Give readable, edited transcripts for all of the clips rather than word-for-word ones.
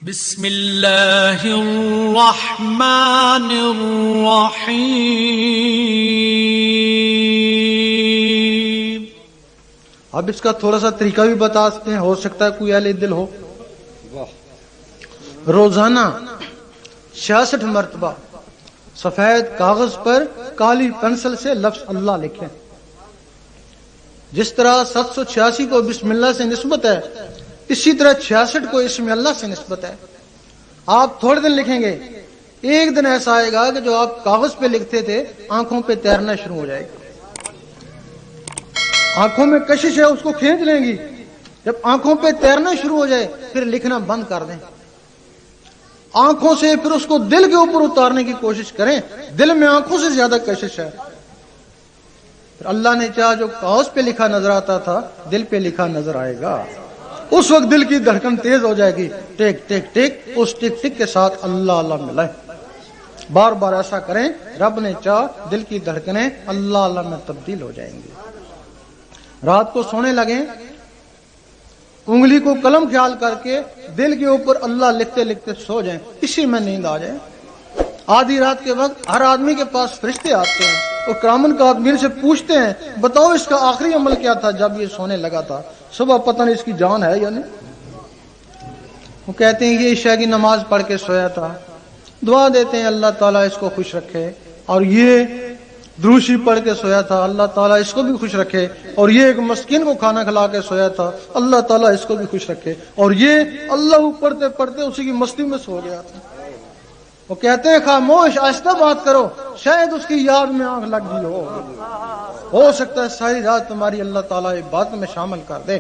بسم اللہ الرحمن الرحیم۔ اب اس کا تھوڑا سا طریقہ بھی بتا سکتے ہیں، ہو سکتا ہے کوئی اہل دل ہو۔ روزانہ 66 مرتبہ سفید کاغذ پر کالی پنسل سے لفظ اللہ لکھیں۔ جس طرح 786 کو بسم اللہ سے نسبت ہے، اسی طرح 66 کو اسم اللہ سے نسبت ہے۔ آپ تھوڑے دن لکھیں گے، ایک دن ایسا آئے گا کہ جو آپ کاغذ پہ لکھتے تھے آنکھوں پہ تیرنا شروع ہو جائے گا۔ آنکھوں میں کشش ہے، اس کو کھینچ لیں گی۔ جب آنکھوں پہ تیرنا شروع ہو جائے پھر لکھنا بند کر دیں۔ آنکھوں سے پھر اس کو دل کے اوپر اتارنے کی کوشش کریں، دل میں آنکھوں سے زیادہ کشش ہے۔ پھر اللہ نے چاہا جو کاغذ پہ لکھا نظر آتا تھا دل پہ لکھا نظر آئے گا۔ اس وقت دل کی دھڑکن تیز ہو جائے گی، ٹک ٹک ٹک، اس ٹک ٹک کے ساتھ اللہ اللہ ملائے۔ بار بار ایسا کریں، رب نے چاہا دل کی دھڑکنیں اللہ اللہ میں تبدیل ہو جائیں گی۔ رات کو سونے لگیں، انگلی کو قلم خیال کر کے دل کے اوپر اللہ لکھتے لکھتے سو جائیں، اسی میں نیند آ جائے۔ آدھی رات کے وقت ہر آدمی کے پاس فرشتے آتے ہیں اور کرامن کاتبین سے پوچھتے ہیں بتاؤ اس کا آخری عمل کیا تھا جب یہ سونے لگا تھا، صبح پتہ نہیں اس کی جان ہے یا نہیں۔ وہ کہتے ہیں یہ عشاء کی نماز پڑھ کے سویا تھا، دعا دیتے ہیں اللہ تعالیٰ اس کو خوش رکھے، اور یہ دروشی پڑھ کے سویا تھا، اللہ تعالیٰ اس کو بھی خوش رکھے، اور یہ ایک مسکین کو کھانا کھلا کے سویا تھا، اللہ تعالیٰ اس کو بھی خوش رکھے، اور یہ اللہ پڑھتے پڑھتے اسی کی مستی میں سو گیا تھا۔ وہ کہتے ہیں خاموش، آہستہ بات کرو، شاید اس کی یاد میں آنکھ لگ گئی ہو سکتا ہے ساری رات تمہاری اللہ تعالیٰ عبادت میں شامل کر دے،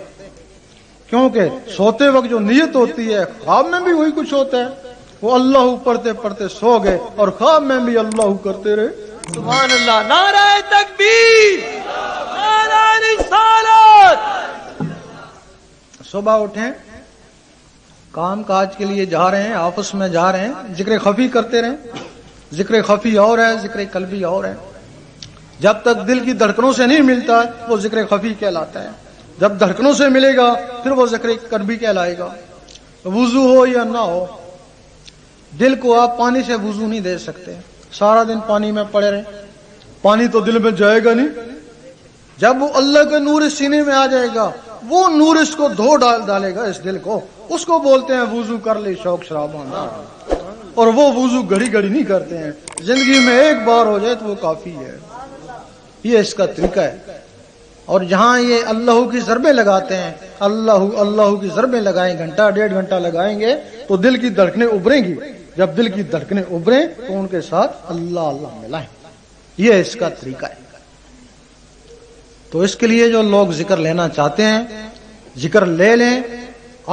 کیونکہ سوتے وقت جو نیت ہوتی ہے خواب میں بھی وہی کچھ ہوتا ہے۔ وہ اللہ پڑھتے پڑھتے سو گئے اور خواب میں بھی اللہ کرتے رہے۔ سبحان اللہ، نعرہ تکبیر، نعرہ رسالت۔ صبح اٹھیں، کام کاج کے لیے جا رہے ہیں، آفس میں جا رہے ہیں، ذکر خفی کرتے رہیں۔ ذکر خفی اور ہے، ذکر قلبی اور ہے۔ جب تک دل کی دھڑکنوں سے نہیں ملتا وہ ذکر خفی کہلاتا ہے، جب دھڑکنوں سے ملے گا پھر وہ ذکر قلبی کہلائے گا۔ وضو ہو یا نہ ہو، دل کو آپ پانی سے وضو نہیں دے سکتے، سارا دن پانی میں پڑے رہیں، پانی تو دل میں جائے گا نہیں۔ جب وہ اللہ کا نور اس سینے میں آ جائے گا وہ نور اس کو دھو ڈالے گا، اس دل کو، اس کو بولتے ہیں وضو کر لے شوق شرابان۔ اور وہ وضو گھڑی گھڑی نہیں کرتے ہیں، زندگی میں ایک بار ہو جائے تو وہ کافی ہے۔ یہ اس کا طریقہ ہے۔ اور جہاں یہ اللہ کی ضربیں لگاتے ہیں، اللہ اللہ کی ضربیں لگائیں، گھنٹہ ڈیڑھ گھنٹہ لگائیں گے تو دل کی دھڑکنیں ابھریں گی۔ جب دل کی دھڑکنیں ابھریں تو ان کے ساتھ اللہ اللہ ملائیں۔ یہ اس کا طریقہ ہے۔ تو اس کے لیے جو لوگ ذکر لینا چاہتے ہیں ذکر لے لیں۔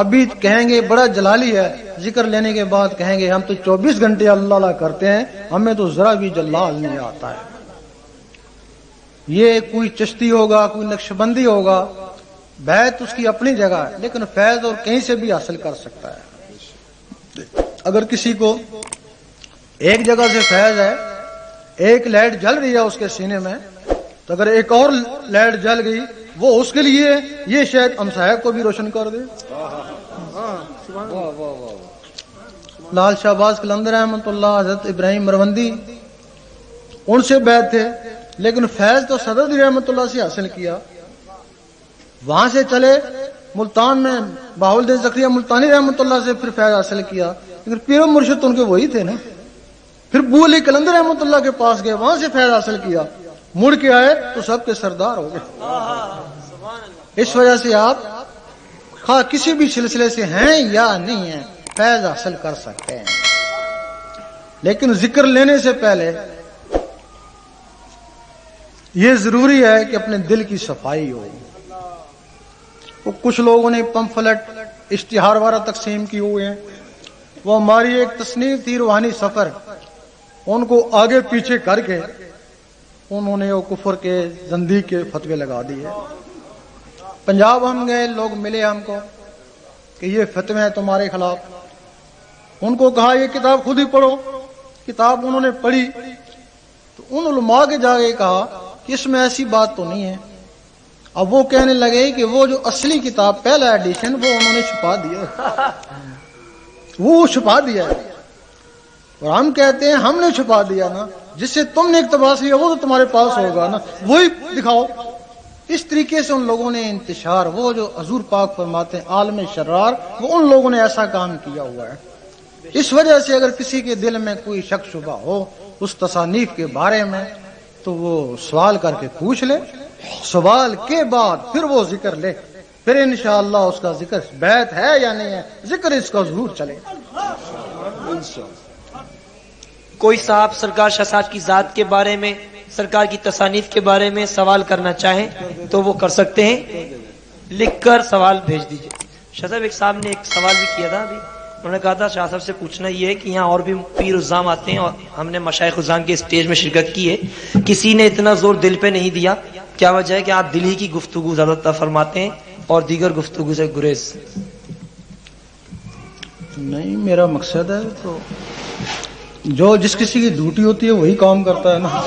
ابھی کہیں گے بڑا جلالی ہے، ذکر لینے کے بعد کہیں گے ہم تو 24 گھنٹے اللہ اللہ کرتے ہیں، ہمیں تو ذرا بھی جلال نہیں آتا ہے۔ یہ کوئی چشتی ہوگا، کوئی نقشبندی ہوگا، بیعت اس کی اپنی جگہ ہے، لیکن فیض اور کہیں سے بھی حاصل کر سکتا ہے۔ اگر کسی کو ایک جگہ سے فیض ہے، ایک لائٹ جل رہی ہے اس کے سینے میں، تو اگر ایک اور لائٹ جل گئی وہ اس کے لیے یہ شاید ہمسایہ کو بھی روشن کر دے۔ لال شہباز قلندر احمد اللہ، حضرت ابراہیم مروندی، ان سے بیعت تھے، لیکن فیض تو صدر رحمت اللہ سے حاصل کیا۔ وہاں سے چلے ملتان میں بہاؤالدین زکریا ملتانی رحمت اللہ سے پھر فیض حاصل کیا، لیکن پیر و مرشد ان کے وہی تھے نا۔ پھر بو علی قلندر رحمت اللہ کے پاس گئے، وہاں سے فیض حاصل کیا، مڑ کے آئے تو سب کے سردار ہو گئے۔ اس وجہ سے آپ خواہ کسی بھی سلسلے سے ہیں یا نہیں ہیں فیض حاصل کر سکتے ہیں، لیکن ذکر لینے سے پہلے یہ ضروری ہے کہ اپنے دل کی صفائی ہو۔ وہ کچھ لوگوں نے پمفلٹ اشتہار وارہ تقسیم کی ہوئے ہیں، وہ ہماری ایک تصنیف تھی روحانی سفر، ان کو آگے پیچھے کر کے انہوں نے وہ کفر کے زندیق کے فتوے لگا دیے۔ پنجاب ہم گئے، لوگ ملے ہم کو کہ یہ فتوے ہیں تمہارے خلاف۔ ان کو کہا یہ کتاب خود ہی پڑھو۔ کتاب انہوں نے پڑھی تو ان علماء کے جا کے کہا کہ اس میں ایسی بات تو نہیں ہے۔ اب وہ کہنے لگے کہ وہ جو اصلی کتاب پہلا ایڈیشن وہ انہوں نے چھپا دیا۔ وہ چھپا دیا ہے، اور ہم کہتے ہیں ہم نے چھپا دیا نا، جس سے تم نے اقتباس لیا وہ تو تمہارے پاس ہوگا نا، وہی دکھاؤ۔ اس طریقے سے ان لوگوں نے انتشار، وہ جو حضور پاک فرماتے ہیں عالم شرار، وہ ان لوگوں نے ایسا کام کیا ہوا ہے۔ اس وجہ سے اگر کسی کے دل میں کوئی شک شبہ ہو اس تصانیف کے بارے میں تو وہ سوال کر کے پوچھ لے، سوال کے بعد پھر وہ ذکر لے، پھر انشاءاللہ اس کا ذکر بیت ہے یا نہیں ہے، ذکر اس کا ضرور چلے۔ کوئی صاحب سرکار شاہ صاحب کی ذات کے بارے میں، سرکار کی تصانیف کے بارے میں سوال کرنا چاہیں تو وہ کر سکتے ہیں، لکھ کر سوال بھیج دیجئے۔ شاہ صاحب ایک صاحب نے ایک سوال بھی کیا تھا ابھی، انہوں نے کہا تھا شاہ صاحب سے پوچھنا یہ ہے کہ یہاں اور بھی پیر عظام آتے ہیں اور ہم نے مشائخ عظام کے اسٹیج میں شرکت کی ہے، کسی نے اتنا زور دل پہ نہیں دیا، کیا وجہ ہے کہ آپ دل ہی کی گفتگو زیادہ فرماتے ہیں اور دیگر گفتگو سے گریز؟ نہیں، میرا مقصد ہے تو جو جس کسی کی ڈیوٹی ہوتی ہے وہی کام کرتا ہے نا۔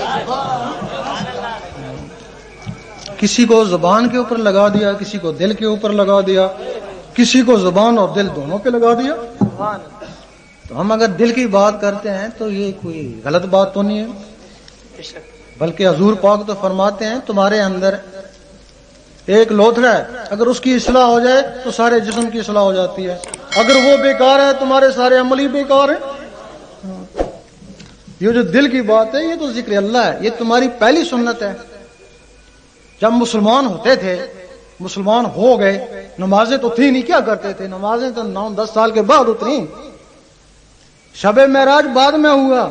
کسی کو زبان کے اوپر لگا دیا، کسی کو دل کے اوپر لگا دیا، کسی کو زبان اور دل دونوں پہ لگا دیا، تو ہم اگر دل کی بات کرتے ہیں تو یہ کوئی غلط بات تو نہیں ہے، بلکہ حضور پاک تو فرماتے ہیں تمہارے اندر ایک لوتھڑا ہے، اگر اس کی اصلاح ہو جائے تو سارے جسم کی اصلاح ہو جاتی ہے، اگر وہ بیکار ہے تمہارے سارے عمل ہی بیکار ہیں۔ یہ جو دل کی بات ہے یہ تو ذکر اللہ ہے، یہ تمہاری پہلی سنت ہے۔ جب مسلمان ہوتے تھے، مسلمان ہو گئے، نمازیں تو تھی نہیں، کیا کرتے تھے؟ نمازیں تو 9-10 سال کے بعد اتری، شب معراج بعد میں ہوا،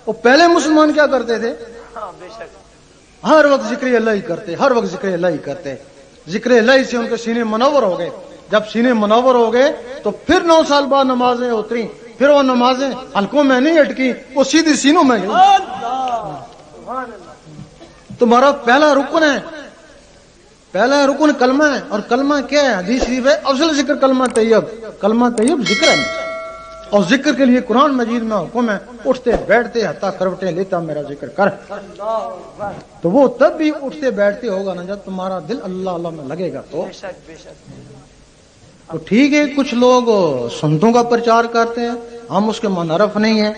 وہ پہلے مسلمان کیا کرتے تھے؟ ہر وقت ذکر اللہ ہی کرتے، ہر وقت ذکر اللہ ہی کرتے، ذکر اللہ سے ان کے سینے منور ہو گئے۔ جب سینے منور ہو گئے تو پھر 9 سال بعد نمازیں اتری، پھر وہ نمازیں حلقوں میں نہیں اٹکی، وہ سیدھی سینوں میں گئی۔ تمہارا پہلا رکن ہے، پہلا رکن کلمہ ہے، اور کلمہ کیا ہے؟ حدیث شریف ہے افضل ذکر کلمہ طیب، کلمہ طیب ذکر ہے، اور ذکر کے لیے قرآن مجید میں حکم ہے اٹھتے بیٹھتے حتیٰ کروٹیں لیتا میرا ذکر کر۔ تو وہ تب بھی اٹھتے بیٹھتے ہوگا نا جب تمہارا دل اللہ اللہ میں لگے گا تو ٹھیک ہے۔ کچھ لوگ سنتوں کا پرچار کرتے ہیں، ہم اس کے منحرف نہیں ہیں،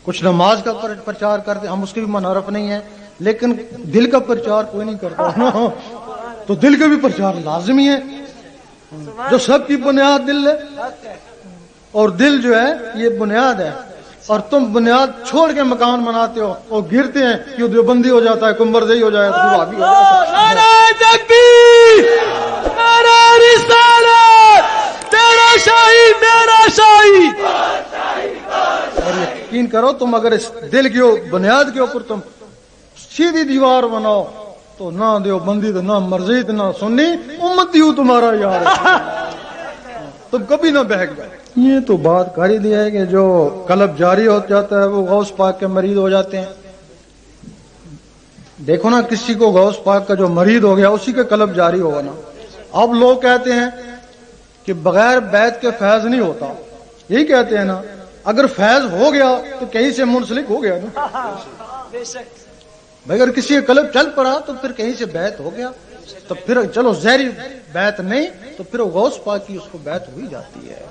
کچھ نماز کا پرچار کرتے ہیں، ہم اس کے بھی منحرف نہیں ہیں، لیکن دل کا پرچار کوئی نہیں کرتا، تو دل کا بھی پرچار لازمی ہے، جو سب کی بنیاد دل ہے، اور دل جو ہے یہ بنیاد ہے، اور تم بنیاد چھوڑ کے مکان بناتے ہو اور گرتے ہیں، کہ دیوبندی ہو جاتا ہے، کمبرزئی ہو جائے، وہابی ہو جاتا ہے۔ نعرہ تکبیر، نعرہ رسالت، تیرا شاہی میرا شاہی۔ اور یقین کرو تم اگر اس دل کی بنیاد کے اوپر تم سیدھی دیوار بناؤ تو نہ دیوبندی تو نہ مرزی تو نہ سنی، امتی ہوں تمہارا یار، تم کبھی نہ بہک گئے۔ یہ تو بات کر ہی دیا ہے کہ جو قلب جاری ہو جاتا ہے وہ غوث پاک کے مرید ہو جاتے ہیں۔ دیکھو نا، کسی کو غوث پاک کا جو مرید ہو گیا اسی کے قلب جاری ہوگا نا۔ اب لوگ کہتے ہیں کہ بغیر بیعت کے فیض نہیں ہوتا، یہی کہتے ہیں نا، اگر فیض ہو گیا تو کہیں سے منسلک ہو گیا نا، اگر کسی کا قلب چل پڑا تو پھر کہیں سے بیعت ہو گیا، تو پھر چلو ظاہری بیعت نہیں تو پھر غوث پاک کی اس کو بیعت ہو ہی جاتی ہے۔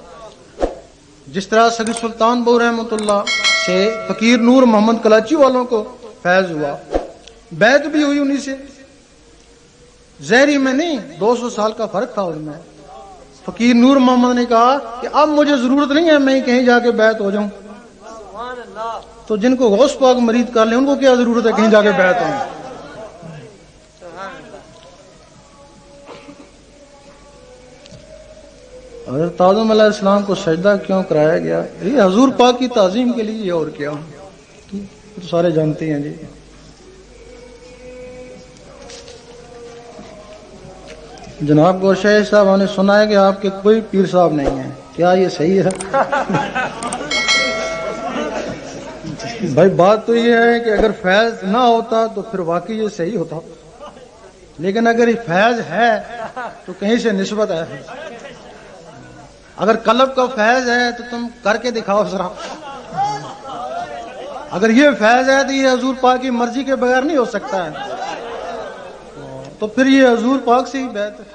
جس طرح سگی سلطان بہو رحمۃ اللہ سے فقیر نور محمد کلاچی والوں کو فیض ہوا، بیعت بھی ہوئی انہی سے، ظاہری میں نہیں، 200 سال کا فرق تھا ان میں۔ فقیر نور محمد نے کہا کہ اب مجھے ضرورت نہیں ہے میں کہیں جا کے بیعت ہو جاؤں، تو جن کو غوث پاک مرید کر لیں ان کو کیا ضرورت ہے کہیں جا کے بیعت ہوں۔ حضرت آدم علیہ السلام کو سجدہ کیوں کرایا گیا؟ یہ حضور پاک کی تعظیم کے لیے، اور کیا، تو سارے جانتے ہیں جی۔ جناب گوشہ صاحب، ہم نے سنا ہے کہ آپ کے کوئی پیر صاحب نہیں ہیں، کیا یہ صحیح ہے؟ بھائی بات تو یہ ہے کہ اگر فیض نہ ہوتا تو پھر واقعی یہ صحیح ہوتا، لیکن اگر یہ فیض ہے تو کہیں سے نسبت ہے۔ اگر قلب کا فیض ہے تو تم کر کے دکھاؤ ذرا، اگر یہ فیض ہے تو یہ حضور پاک کی مرضی کے بغیر نہیں ہو سکتا ہے، تو پھر یہ حضور پاک سے ہی بیعت ہے۔